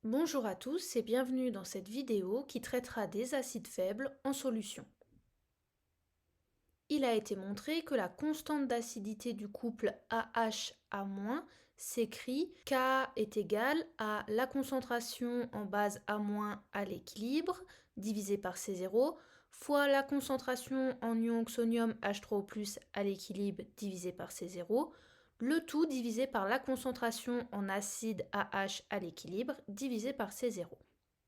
Bonjour à tous et bienvenue dans cette vidéo qui traitera des acides faibles en solution. Il a été montré que la constante d'acidité du couple AH- s'écrit K est égal à la concentration en base A- à l'équilibre divisé par C0 fois la concentration en ion oxonium H3O+ à l'équilibre divisé par C0, le tout divisé par la concentration en acide AH à l'équilibre divisé par C0.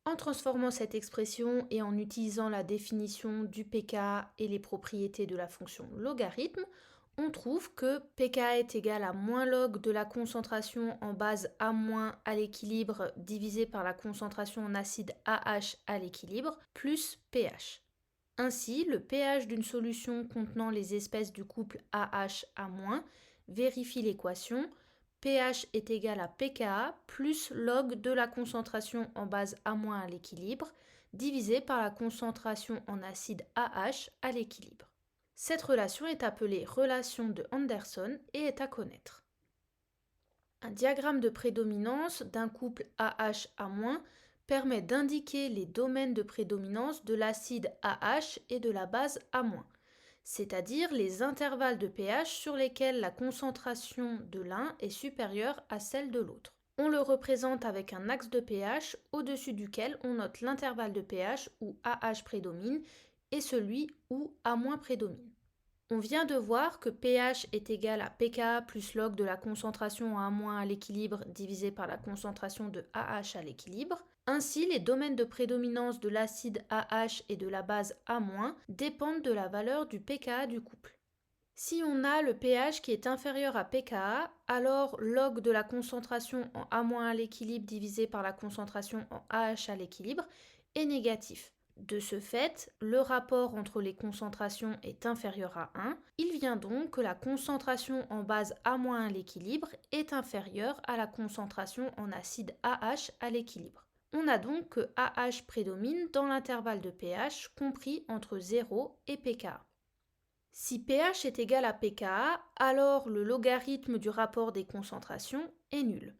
En transformant cette expression et en utilisant la définition du pK et les propriétés de la fonction logarithme, on trouve que pK est égal à moins log de la concentration en base A- à l'équilibre divisé par la concentration en acide AH à l'équilibre plus pH. Ainsi, le pH d'une solution contenant les espèces du couple AH- vérifie l'équation pH est égal à pKa plus log de la concentration en base A- à l'équilibre divisé par la concentration en acide AH à l'équilibre. Cette relation est appelée relation de Anderson et est à connaître. Un diagramme de prédominance d'un couple AH- permet d'indiquer les domaines de prédominance de l'acide AH et de la base A-, c'est-à-dire les intervalles de pH sur lesquels la concentration de l'un est supérieure à celle de l'autre. On le représente avec un axe de pH au-dessus duquel on note l'intervalle de pH où AH prédomine et celui où A- prédomine. On vient de voir que pH est égal à pKa plus log de la concentration en A- à l'équilibre divisé par la concentration de AH à l'équilibre. Ainsi, les domaines de prédominance de l'acide AH et de la base A- dépendent de la valeur du pKa du couple. Si on a le pH qui est inférieur à pKa, alors log de la concentration en A- à l'équilibre divisé par la concentration en AH à l'équilibre est négatif. De ce fait, le rapport entre les concentrations est inférieur à 1. Il vient donc que la concentration en base A- à l'équilibre est inférieure à la concentration en acide AH à l'équilibre. On a donc que AH prédomine dans l'intervalle de pH compris entre 0 et pKa. Si pH est égal à pKa, alors le logarithme du rapport des concentrations est nul.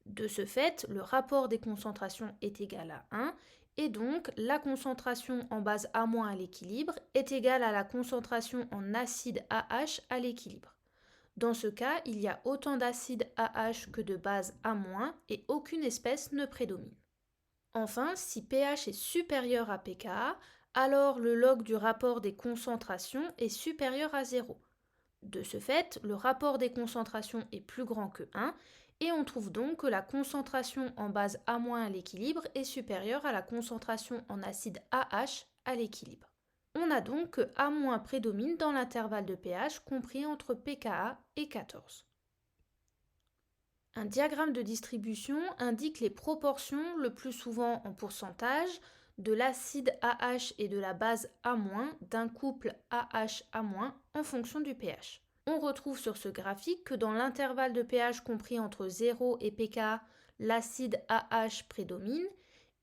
De ce fait, le rapport des concentrations est égal à 1 et donc la concentration en base A- à l'équilibre est égale à la concentration en acide AH à l'équilibre. Dans ce cas, il y a autant d'acide AH que de base A- et aucune espèce ne prédomine. Enfin, si pH est supérieur à pKa, alors le log du rapport des concentrations est supérieur à 0. De ce fait, le rapport des concentrations est plus grand que 1 et on trouve donc que la concentration en base A- à l'équilibre est supérieure à la concentration en acide AH à l'équilibre. On a donc que A- prédomine dans l'intervalle de pH compris entre pKa et 14. Un diagramme de distribution indique les proportions, le plus souvent en pourcentage, de l'acide AH et de la base A- d'un couple AH- en fonction du pH. On retrouve sur ce graphique que dans l'intervalle de pH compris entre 0 et pKa, l'acide AH prédomine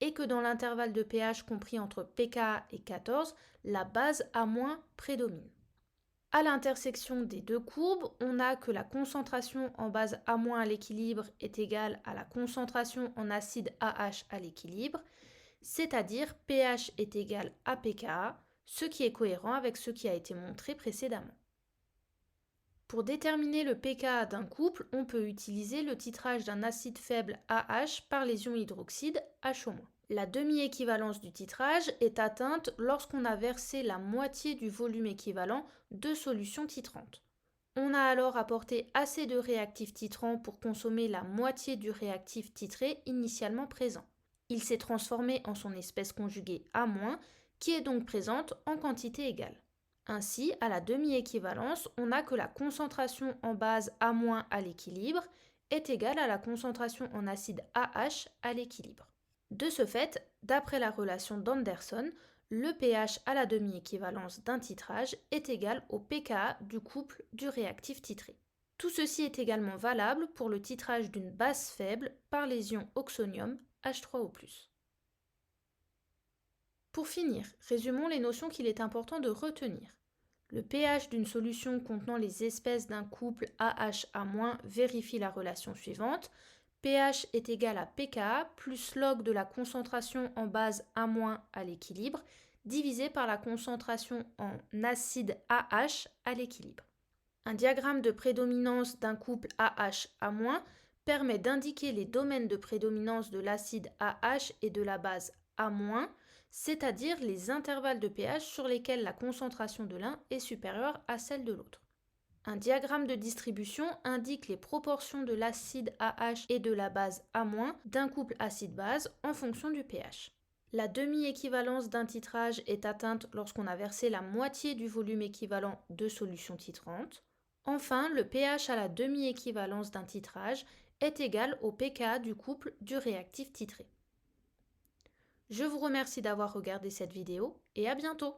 et que dans l'intervalle de pH compris entre pKa et 14, la base A- prédomine. À l'intersection des deux courbes, on a que la concentration en base A- à l'équilibre est égale à la concentration en acide AH à l'équilibre, c'est-à-dire pH est égal à pKa, ce qui est cohérent avec ce qui a été montré précédemment. Pour déterminer le pKa d'un couple, on peut utiliser le titrage d'un acide faible AH par les ions hydroxyde HO-. La demi-équivalence du titrage est atteinte lorsqu'on a versé la moitié du volume équivalent de solution titrante. On a alors apporté assez de réactif titrant pour consommer la moitié du réactif titré initialement présent. Il s'est transformé en son espèce conjuguée A-, qui est donc présente en quantité égale. Ainsi, à la demi-équivalence, on a que la concentration en base A- à l'équilibre est égale à la concentration en acide AH à l'équilibre. De ce fait, d'après la relation d'Anderson, le pH à la demi-équivalence d'un titrage est égal au pKa du couple du réactif titré. Tout ceci est également valable pour le titrage d'une base faible par les ions oxonium H3O+. Pour finir, résumons les notions qu'il est important de retenir. Le pH d'une solution contenant les espèces d'un couple AH- vérifie la relation suivante. pH est égal à pKa plus log de la concentration en base A- à l'équilibre, divisé par la concentration en acide AH à l'équilibre. Un diagramme de prédominance d'un couple AH-A- permet d'indiquer les domaines de prédominance de l'acide AH et de la base A-, c'est-à-dire les intervalles de pH sur lesquels la concentration de l'un est supérieure à celle de l'autre. Un diagramme de distribution indique les proportions de l'acide AH et de la base A- d'un couple acide-base en fonction du pH. La demi-équivalence d'un titrage est atteinte lorsqu'on a versé la moitié du volume équivalent de solution titrante. Enfin, le pH à la demi-équivalence d'un titrage est égal au pKa du couple du réactif titré. Je vous remercie d'avoir regardé cette vidéo et à bientôt!